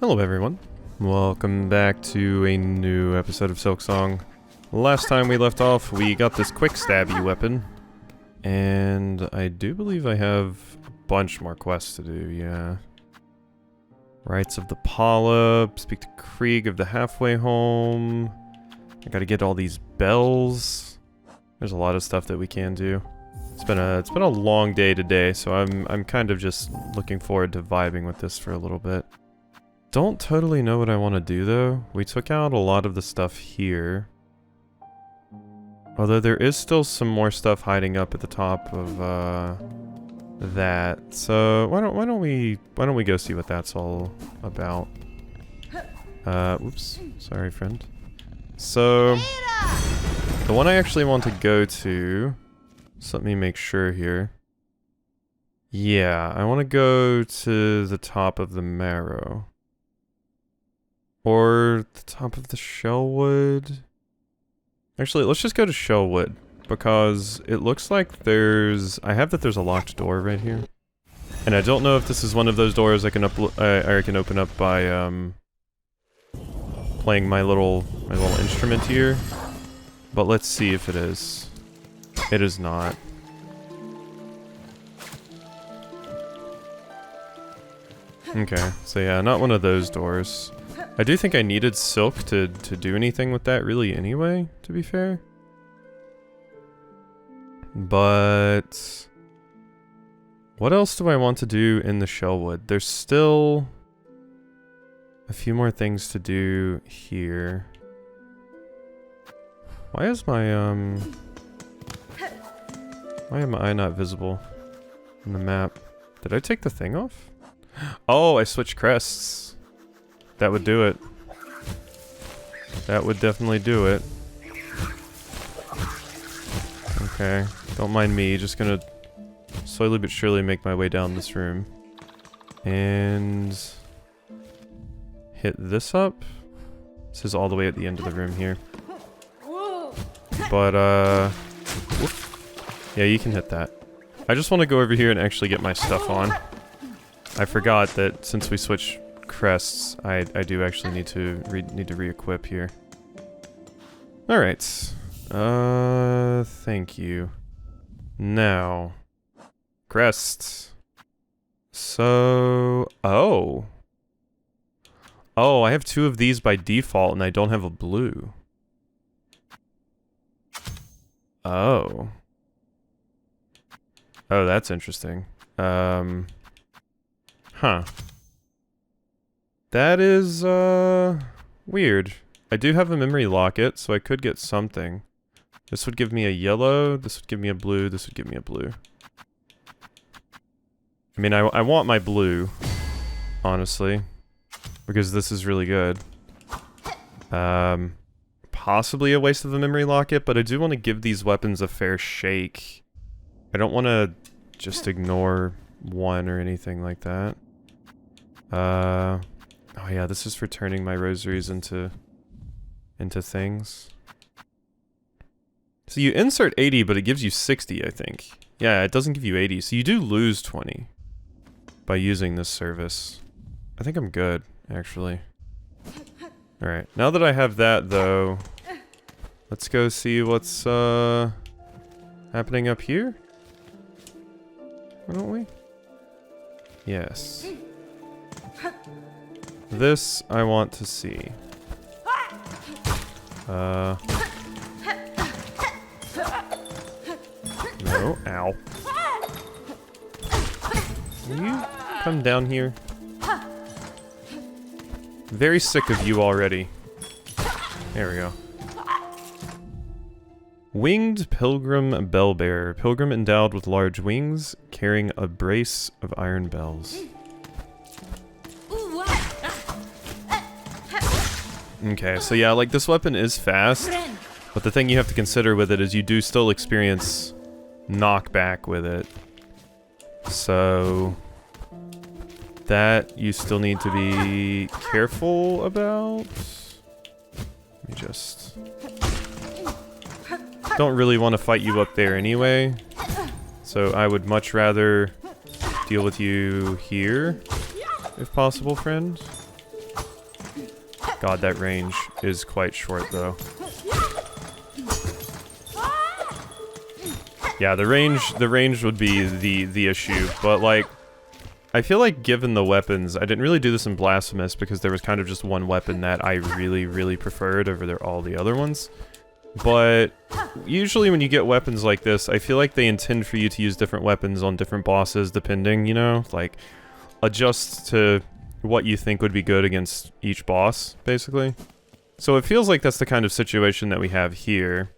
Hello everyone, welcome back to a new episode of Silksong. Last time we left off, we got this quick stabby weapon, and I do believe I have a bunch more quests to do, yeah. Rites of the Polyp, speak to Krieg of the Halfway Home, I gotta get all these bells. There's a lot of stuff that we can do. It's been a long day today, so I'm kind of just looking forward to vibing with this for a little bit. Don't totally know what I want to do though. We took out a lot of the stuff here. Although there is still some more stuff hiding up at the top of that. So why don't we go see what that's all about? Oops. Sorry, friend. So the one I actually want to go to, so let me make sure here. Yeah, I want to go to the top of the Marrow. Or the top of the Shellwood. Actually, let's just go to Shellwood, because it looks like there's... I have that there's a locked door right here. And I don't know if this is one of those doors I can open up by playing my little instrument here. But let's see if it is. It is not. Okay, so yeah, not one of those doors. I do think I needed silk to do anything with that really anyway, to be fair. But what else do I want to do in the Shellwood? There's still a few more things to do here. Why is my why am I not visible in the map? Did I take the thing off? Oh, I switched crests. That would do it. That would definitely do it. Okay, don't mind me, just gonna slowly but surely make my way down this room. And hit this up. This is all the way at the end of the room here. But, whoop. Yeah, you can hit that. I just want to go over here and actually get my stuff on. I forgot that since we switched crests, I do actually need to re-equip here. Alright. Thank you. Now, crests. So, oh, I have two of these by default and I don't have a blue. Oh, that's interesting. Huh. That is, weird. I do have a memory locket, so I could get something. This would give me a yellow, this would give me a blue, this would give me a blue. I mean, I want my blue, honestly, because this is really good. Possibly a waste of a memory locket, but I do want to give these weapons a fair shake. I don't want to just ignore one or anything like that. Oh yeah, this is for turning my rosaries into things. So you insert 80, but it gives you 60, I think. Yeah, it doesn't give you 80, so you do lose 20 by using this service. I think I'm good, actually. Alright, now that I have that, though, let's go see what's happening up here. Why don't we? Yes. This I want to see. No, ow. Will you come down here? Very sick of you already. There we go. Winged Pilgrim Bellbearer. Pilgrim endowed with large wings, carrying a brace of iron bells. Okay, so yeah, like this weapon is fast, but the thing you have to consider with it is you do still experience knockback with it. So that you still need to be careful about. Let me just... Don't really want to fight you up there anyway, so I would much rather deal with you here, if possible, friend. God, that range is quite short, though. Yeah, the range would be the issue, but like, I feel like given the weapons, I didn't really do this in Blasphemous because there was kind of just one weapon that I really preferred over all the other ones. But usually when you get weapons like this, I feel like they intend for you to use different weapons on different bosses depending, you know? Like, adjust to what you think would be good against each boss, basically. So it feels like that's the kind of situation that we have here,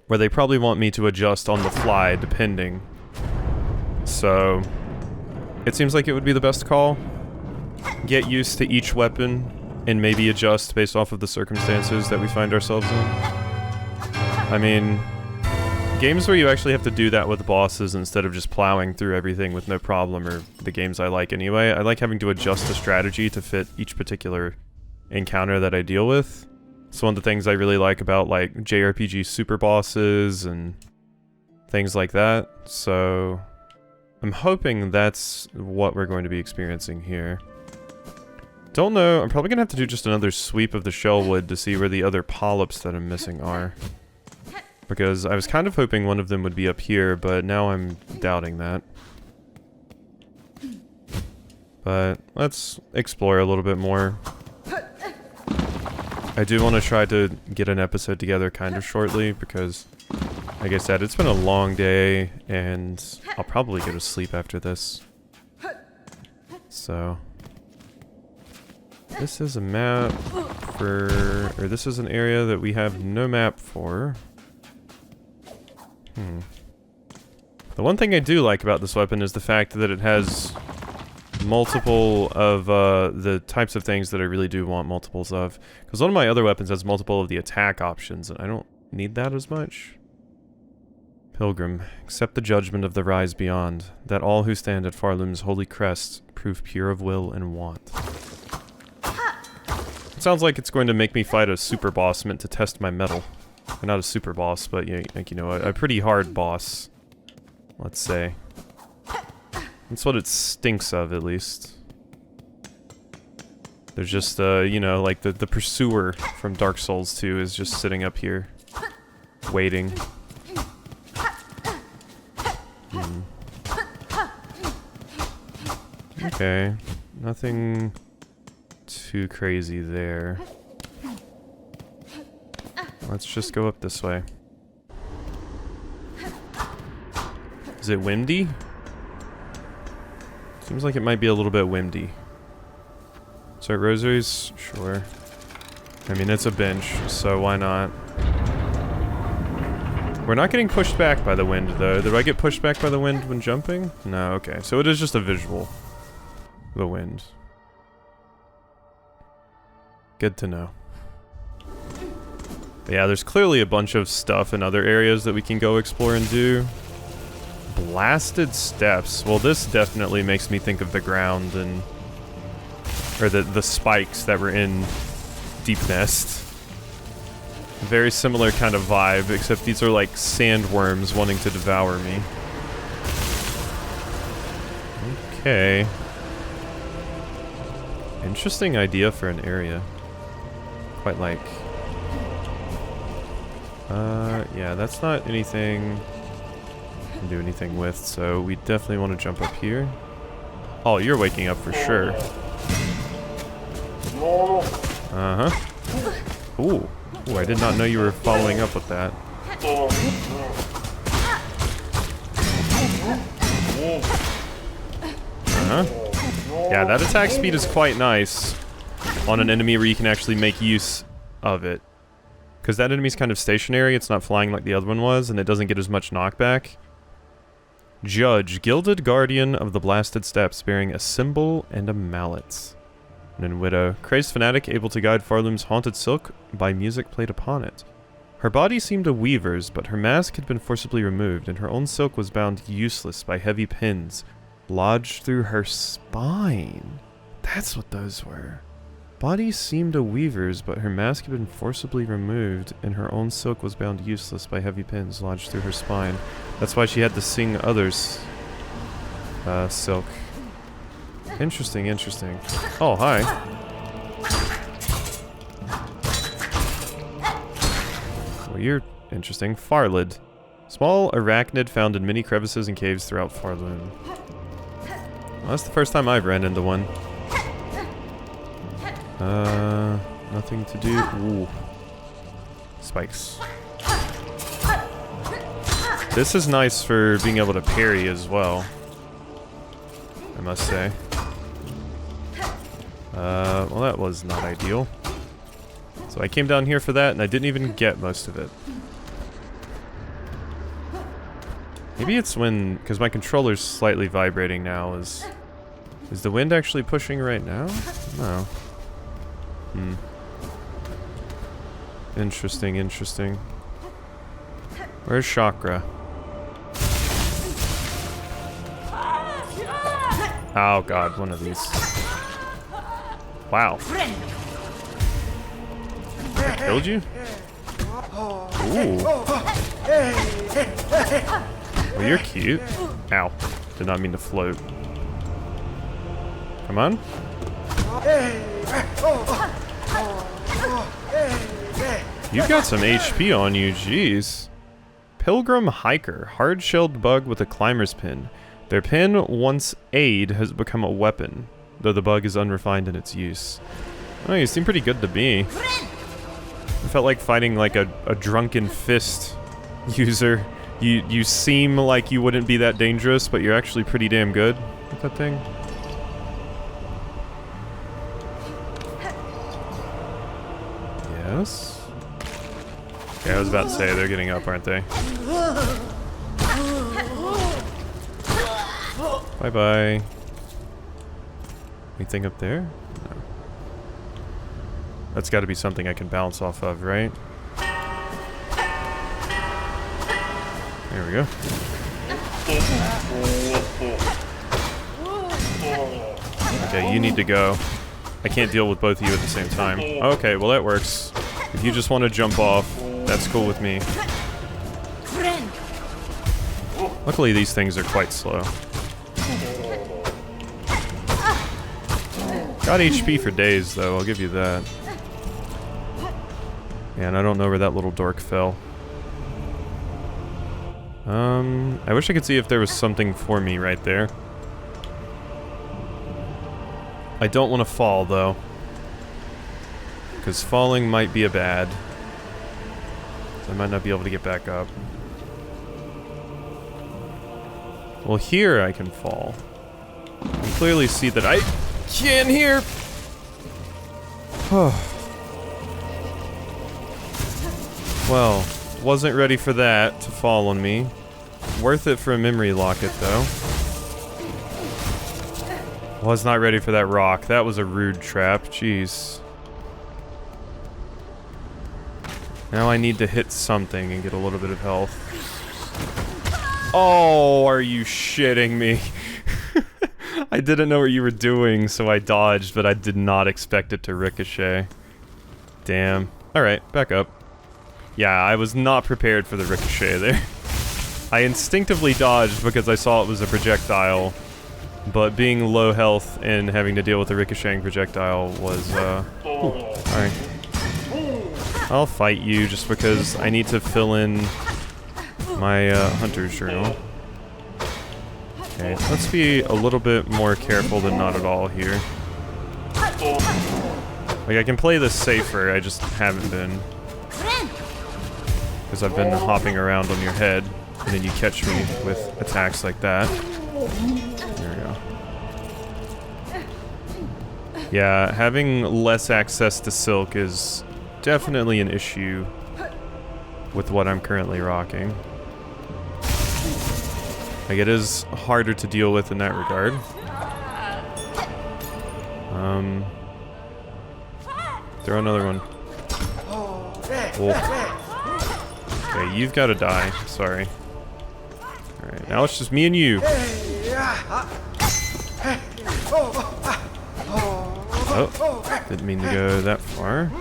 where they probably want me to adjust on the fly, depending. So it seems like it would be the best call. Get used to each weapon, and maybe adjust based off of the circumstances that we find ourselves in. I mean, games where you actually have to do that with bosses instead of just plowing through everything with no problem are the games I like anyway. I like having to adjust the strategy to fit each particular encounter that I deal with. It's one of the things I really like about like JRPG super bosses and things like that. So I'm hoping that's what we're going to be experiencing here. Don't know, I'm probably gonna have to do just another sweep of the shellwood to see where the other polyps that I'm missing are. Because I was kind of hoping one of them would be up here, but now I'm doubting that. But let's explore a little bit more. I do want to try to get an episode together kind of shortly because, like I said, it's been a long day and I'll probably go to sleep after this. So this is a map for, or this is an area that we have no map for. The one thing I do like about this weapon is the fact that it has multiple of the types of things that I really do want multiples of. Because one of my other weapons has multiple of the attack options, and I don't need that as much. Pilgrim, accept the judgment of the rise beyond, that all who stand at Farloom's holy crest prove pure of will and want. It sounds like it's going to make me fight a super boss meant to test my mettle. Or not a super boss, but yeah, like, you know, a pretty hard boss, let's say. That's what it stinks of, at least. There's just, you know, like the pursuer from Dark Souls 2 is just sitting up here, waiting. Okay, nothing too crazy there. Let's just go up this way. Is it windy? Seems like it might be a little bit windy. Start rosaries? Sure. I mean, it's a bench, so why not? We're not getting pushed back by the wind, though. Do I get pushed back by the wind when jumping? No, okay. So it is just a visual. The wind. Good to know. But yeah, there's clearly a bunch of stuff in other areas that we can go explore and do. Blasted steps. Well, this definitely makes me think of the ground and... or the spikes that were in Deep Nest. Very similar kind of vibe, except these are like sandworms wanting to devour me. Okay. Interesting idea for an area. Quite like. Yeah, that's not anything I can do anything with, so we definitely want to jump up here. Oh, you're waking up for sure. Uh-huh. Ooh. Ooh, I did not know you were following up with that. Uh-huh. Yeah, that attack speed is quite nice on an enemy where you can actually make use of it. Because that enemy's kind of stationary, it's not flying like the other one was, and it doesn't get as much knockback. Judge, gilded guardian of the blasted steppes, bearing a symbol and a mallet. And then Widow, crazed fanatic able to guide Farloom's haunted silk by music played upon it. Her body seemed a weaver's, but her mask had been forcibly removed, and her own silk was bound useless by heavy pins, lodged through her spine. That's what those were. Body seemed a weaver's, but her mask had been forcibly removed, and her own silk was bound useless by heavy pins lodged through her spine. That's why she had to sing others' silk. Interesting, interesting. Oh, hi. Well, you're interesting. Farlid. Small arachnid found in many crevices and caves throughout Farlid. Well, that's the first time I've ran into one. Nothing to do. Ooh. Spikes. This is nice for being able to parry as well, I must say. Well, that was not ideal. So I came down here for that, and I didn't even get most of it. Maybe it's when... because my controller's slightly vibrating now. Is the wind actually pushing right now? No. Hmm. Interesting, interesting. Where's Chakra? Oh god, one of these. Wow. I killed you? Ooh. Well, you're cute. Ow. Did not mean to float. Come on. You've got some HP on you, jeez. Pilgrim Hiker. Hard-shelled bug with a climber's pin. Their pin, once aid, has become a weapon, though the bug is unrefined in its use. Oh, you seem pretty good to me. I felt like fighting like a drunken fist user. You seem like you wouldn't be that dangerous, but you're actually pretty damn good with that thing. Yes? Yeah, I was about to say, they're getting up, aren't they? Bye-bye. Anything up there? No. That's gotta be something I can bounce off of, right? There we go. Okay, you need to go. I can't deal with both of you at the same time. Okay, well that works. If you just want to jump off, that's cool with me. Luckily these things are quite slow. Got HP for days though, I'll give you that. Yeah, and I don't know where that little dork fell. I wish I could see if there was something for me right there. I don't want to fall though, because falling might be a bad. So I might not be able to get back up. Well, here I can fall. You can clearly see that I can here. Well, wasn't ready for that to fall on me. Worth it for a memory locket, though. Was not ready for that rock. That was a rude trap. Jeez. Now I need to hit something and get a little bit of health. Oh, are you shitting me? I didn't know what you were doing, so I dodged, but I did not expect it to ricochet. Damn. Alright, back up. Yeah, I was not prepared for the ricochet there. I instinctively dodged because I saw it was a projectile, but being low health and having to deal with a ricocheting projectile was, alright. I'll fight you just because I need to fill in my, hunter's journal. Okay, let's be a little bit more careful than not at all here. Like, I can play this safer, I just haven't been. Because I've been hopping around on your head, and then you catch me with attacks like that. There we go. Yeah, having less access to Silk is definitely an issue with what I'm currently rocking. Like, it is harder to deal with in that regard. Throw another one. Oh. Okay, you've got to die. Sorry. Alright, now it's just me and you. Oh, didn't mean to go that far.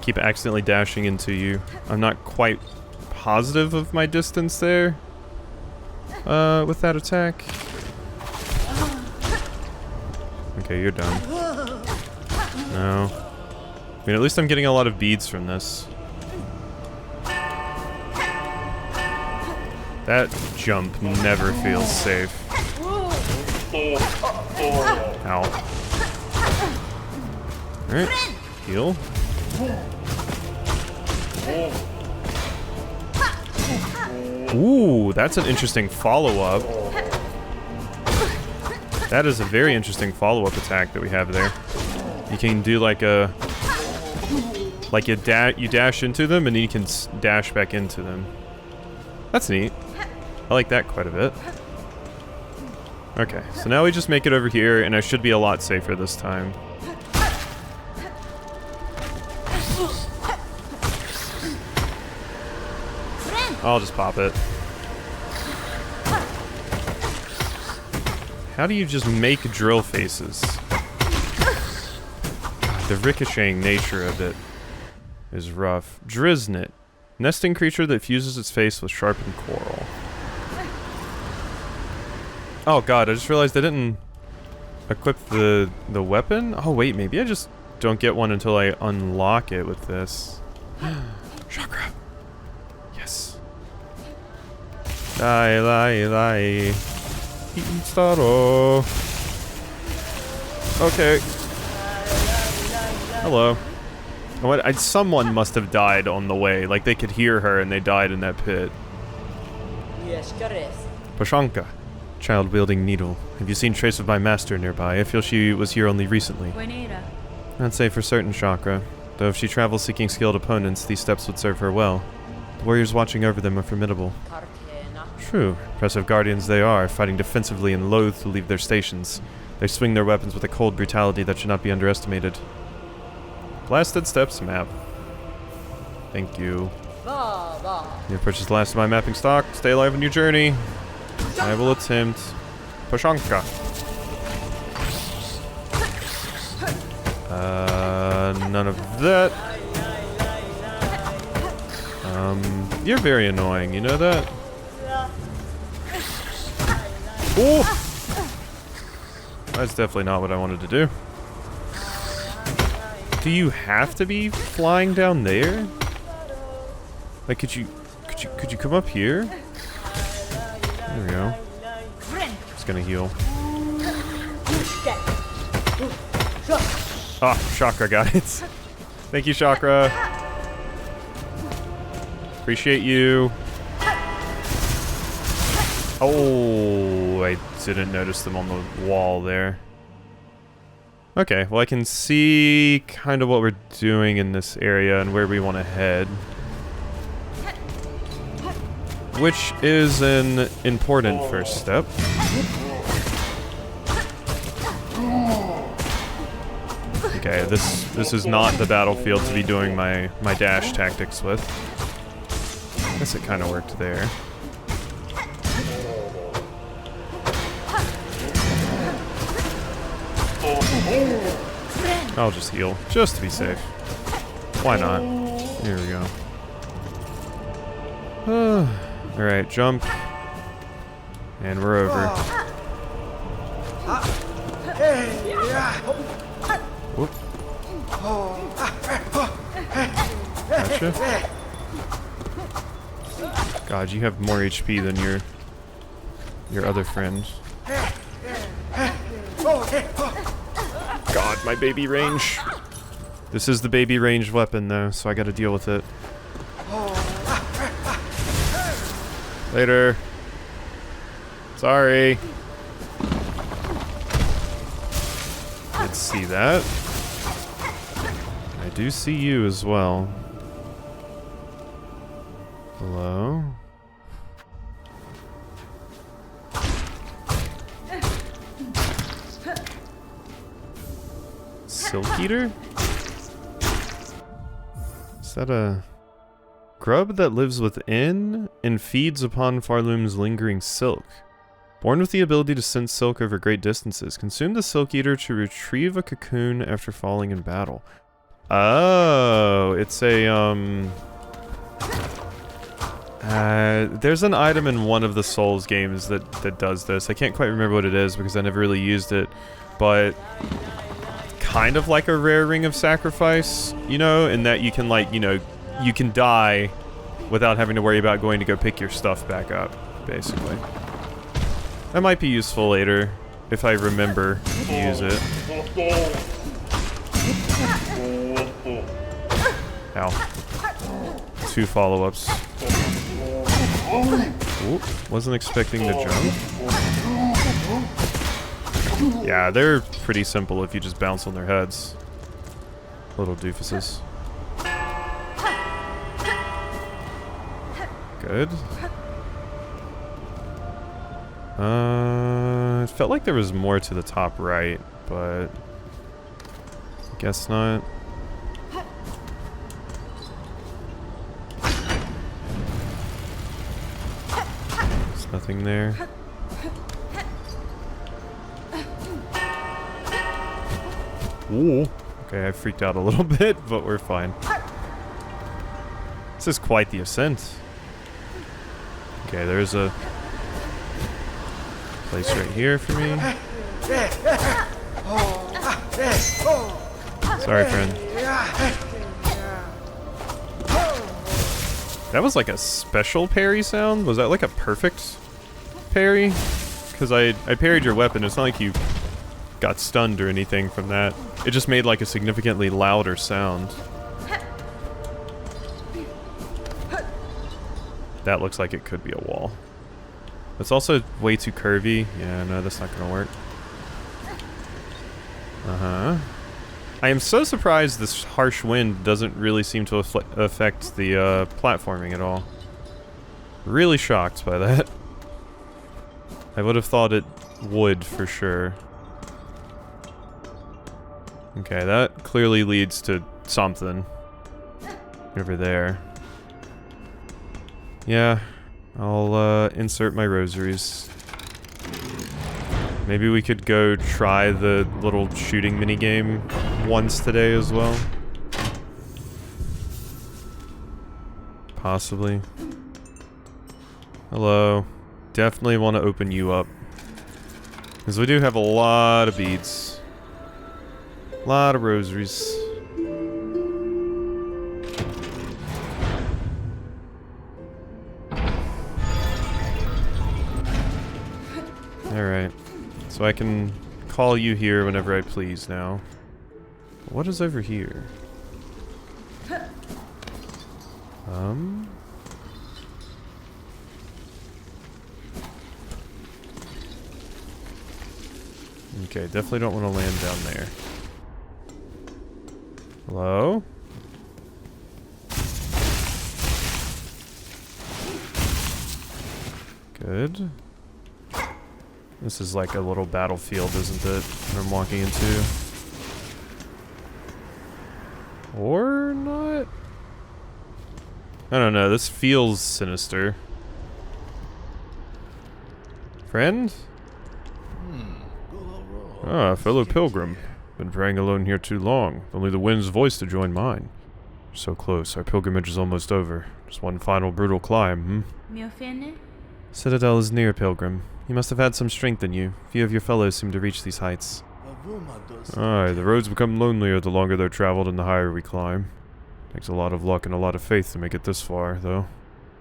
Keep accidentally dashing into you. I'm not quite positive of my distance there with that attack. Okay, you're done. No. I mean, at least I'm getting a lot of beads from this. That jump never feels safe. Ow. Alright. Heal. Ooh, that's an interesting follow-up. That is a very interesting follow-up attack that we have there. You can do like a... Like you dash into them and then you can dash back into them. That's neat. I like that quite a bit. Okay, so now we just make it over here and I should be a lot safer this time. I'll just pop it. How do you just make drill faces? The ricocheting nature of it is rough. Driznet. Nesting creature that fuses its face with sharpened coral. Oh god, I just realized I didn't equip the weapon? Oh wait, maybe I just don't get one until I unlock it with this. Chakra. Yes. Die. Staro. Okay. Hello. What? Someone must have died on the way. Like they could hear her and they died in that pit. Pashanka. Child-wielding needle. Have you seen trace of my master nearby? I feel she was here only recently. I'd say for certain, Chakra. Though if she travels seeking skilled opponents, these steps would serve her well. The warriors watching over them are formidable. True. Impressive guardians they are, fighting defensively and loath to leave their stations. They swing their weapons with a cold brutality that should not be underestimated. Blasted Steps map. Thank you. You have purchased the last of my mapping stock. Stay alive on your journey. I will attempt. Pashanka. None of that. You're very annoying, you know that? Oh! That's definitely not what I wanted to do. Do you have to be flying down there? Like, could you come up here? There we go. Just gonna heal. Ah, Chakra got it. Thank you, Chakra. Appreciate you. Oh, I didn't notice them on the wall there. Okay, well I can see kind of what we're doing in this area and where we want to head. Which is an important first step. Okay, this is not the battlefield to be doing my dash tactics with. I guess it kind of worked there. I'll just heal, just to be safe. Why not? Here we go. Alright, jump. And we're over. Whoop. Gotcha. God, you have more HP than your other friend. God, my baby range. This is the baby range weapon though, so I gotta deal with it. Later. Sorry. Let's see that. I do see you as well. Hello? Silk Eater? Is that a grub that lives within and feeds upon Farloom's lingering silk? Born with the ability to sense silk over great distances, consume the Silk Eater to retrieve a cocoon after falling in battle. Oh, it's a, there's an item in one of the Souls games that does this. I can't quite remember what it is because I never really used it. but kind of like a rare ring of sacrifice, you know, in that you can, like, you know, you can die without having to worry about going to go pick your stuff back up, basically. That might be useful later, if I remember to use it. Ow. 2 follow-ups. Ooh, wasn't expecting to jump. Yeah, they're pretty simple if you just bounce on their heads. Little doofuses. Good. It felt like there was more to the top right, but I guess not. There's nothing there. Ooh. Okay, I freaked out a little bit, but we're fine. This is quite the ascent. Okay, there's a place right here for me. Sorry, friend. That was like a special parry sound? Was that like a perfect parry? Because I parried your weapon. It's not like you got stunned or anything from that. It just made like a significantly louder sound. That looks like it could be a wall. It's also way too curvy. Yeah, no, that's not gonna work. Uh-huh. I am so surprised this harsh wind doesn't really seem to affect the platforming at all. Really shocked by that. I would have thought it would for sure. Okay, that clearly leads to something over there. Yeah, I'll insert my rosaries. Maybe we could go try the little shooting minigame once today as well. Possibly. Hello. Definitely want to open you up. Because we do have a lot of beads. A lot of rosaries. Alright. So I can call you here whenever I please now. What is over here? Okay, definitely don't want to land down there. Hello? Good. This is like a little battlefield, isn't it? That I'm walking into. Or not? I don't know, this feels sinister. Friend? Ah, fellow pilgrim. Been praying alone here too long. Only the wind's voice to join mine. So close, our pilgrimage is almost over. Just one final brutal climb, Citadel is near, pilgrim. You must have had some strength in you. Few of your fellows seem to reach these heights. Aye, the roads become lonelier the longer they're traveled and the higher we climb. Takes a lot of luck and a lot of faith to make it this far, though.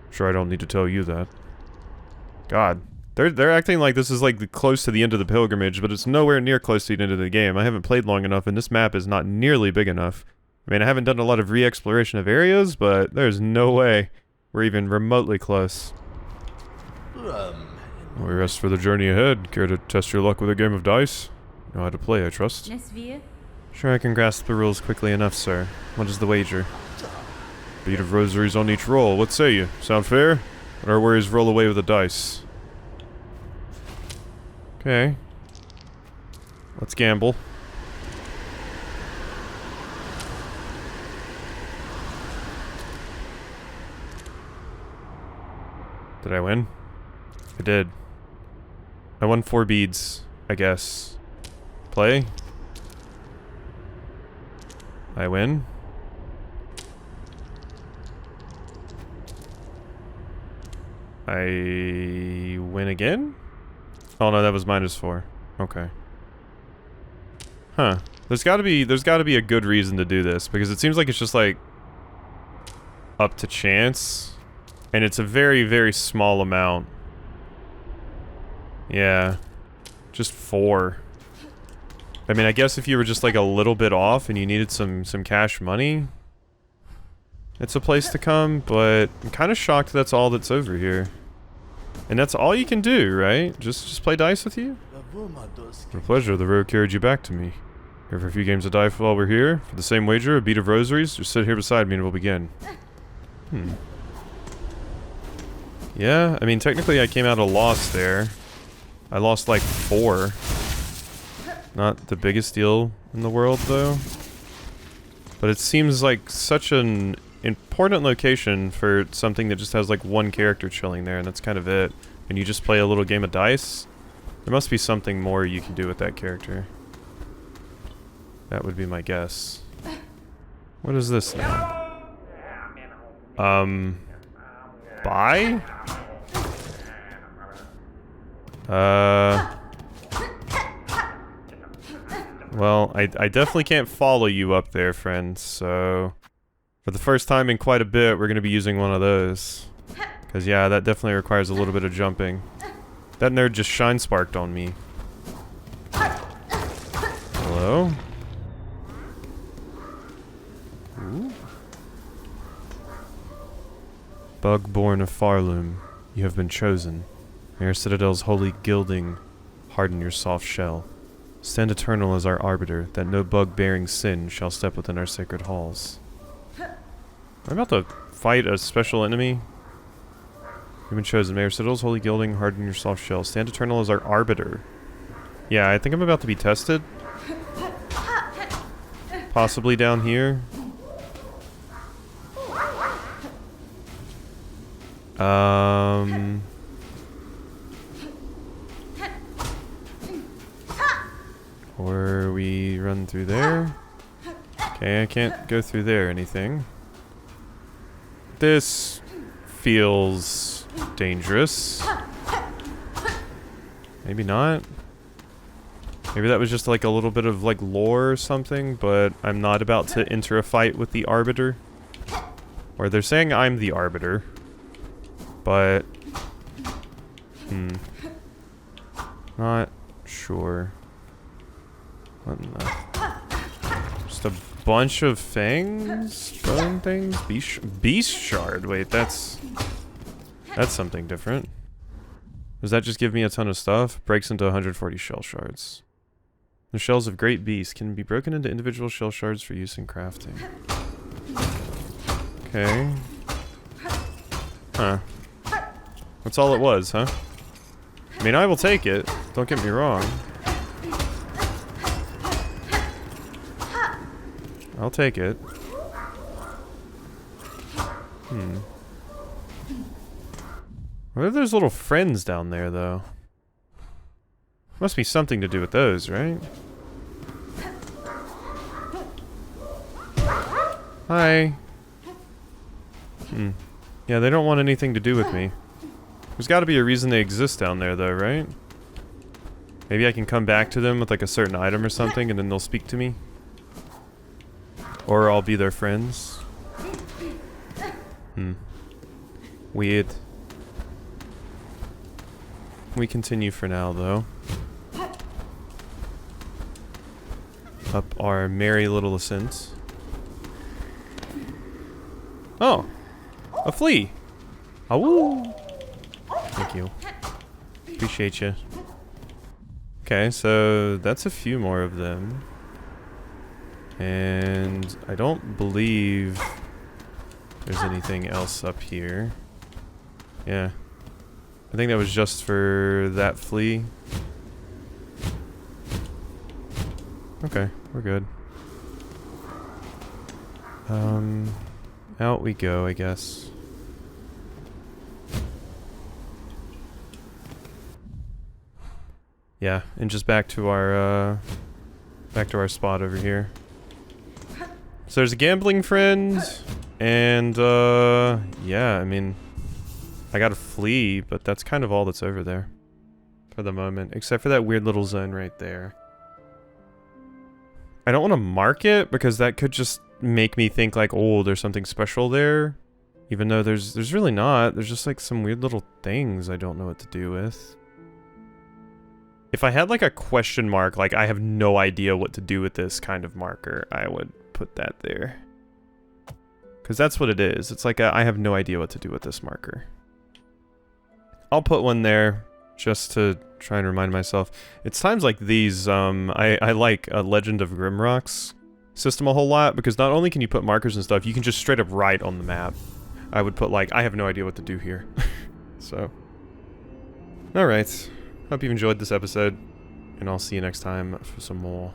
Sure I don't need to tell you that. God. They're acting like this is like close to the end of the pilgrimage, but it's nowhere near close to the end of the game. I haven't played long enough, and this map is not nearly big enough. I mean, I haven't done a lot of re-exploration of areas, but there's no way we're even remotely close. We rest for the journey ahead. Care to test your luck with a game of dice? Know how to play, I trust. Sure, I can grasp the rules quickly enough, sir. What is the wager? Bead of rosaries on each roll. What say you? Sound fair? Let our worries roll away with the dice. Okay. Let's gamble. Did I win? I did. I won 4 beads, I guess. Play? I win? I win again? Oh no, that was -4. Okay. Huh. There's gotta be a good reason to do this, because it seems like it's just like up to chance. And it's a very, very small amount. Yeah. Just 4. I mean, I guess if you were just like a little bit off and you needed some cash money, it's a place to come, but I'm kind of shocked that's all that's over here. And that's all you can do, right? Just play dice with you? For pleasure, the road carried you back to me. Here for a few games of dice while we're here. For the same wager, a beat of rosaries. Just sit here beside me and we'll begin. Yeah, I mean, technically I came out a loss there. I lost like 4. Not the biggest deal in the world, though. But it seems like such an important location for something that just has like one character chilling there, and that's kind of it. And you just play a little game of dice. There must be something more you can do with that character. That would be my guess. What is this now? Buy? Well, I definitely can't follow you up there, friend, so... For the first time in quite a bit, we're gonna be using one of those. Because, yeah, that definitely requires a little bit of jumping. That nerd just shine sparked on me. Hello? Ooh. Bug born of Farloom, you have been chosen. May our citadel's holy gilding harden your soft shell. Stand eternal as our arbiter, that no bug-bearing sin shall step within our sacred halls. I'm about to fight a special enemy. You've been chosen. May our citadel's holy gilding harden your soft shell. Stand eternal as our arbiter. Yeah, I think I'm about to be tested. Possibly down here. Or we run through there. Okay, I can't go through there or anything. This feels dangerous. Maybe not. Maybe that was just like a little bit of like lore or something, but I'm not about to enter a fight with the Arbiter. Or they're saying I'm the Arbiter. But... not sure. What in the... Just a bunch of things? Bone things? Beast shard. Wait, that's something different. Does that just give me a ton of stuff? Breaks into 140 shell shards. The shells of great beasts can be broken into individual shell shards for use in crafting. Okay. Huh. That's all it was, huh? I mean, I will take it. Don't get me wrong. I'll take it. What are those little friends down there, though? Must be something to do with those, right? Hi. Yeah, they don't want anything to do with me. There's gotta be a reason they exist down there, though, right? Maybe I can come back to them with, like, a certain item or something, and then they'll speak to me? Or I'll be their friends? Weird. We continue for now, though. Up our merry little ascent. Oh! A flea! Awoo! Thank you. Appreciate you. Okay, so that's a few more of them. And I don't believe there's anything else up here. Yeah. I think that was just for that flea. Okay, we're good. Out we go, I guess. Yeah, and just back to our spot over here. So there's a gambling friend, and yeah, I mean, I got a flea, but that's kind of all that's over there for the moment, except for that weird little zone right there. I don't want to mark it because that could just make me think like, oh, there's something special there. Even though there's really not. There's just like some weird little things I don't know what to do with. If I had like a question mark, like I have no idea what to do with this kind of marker, I would put that there. Because that's what it is. It's like I have no idea what to do with this marker. I'll put one there just to try and remind myself. It's times like these, I like a Legend of Grimrock's system a whole lot, because not only can you put markers and stuff, you can just straight up write on the map. I would put like, I have no idea what to do here. So. Alright. Hope you've enjoyed this episode, and I'll see you next time for some more.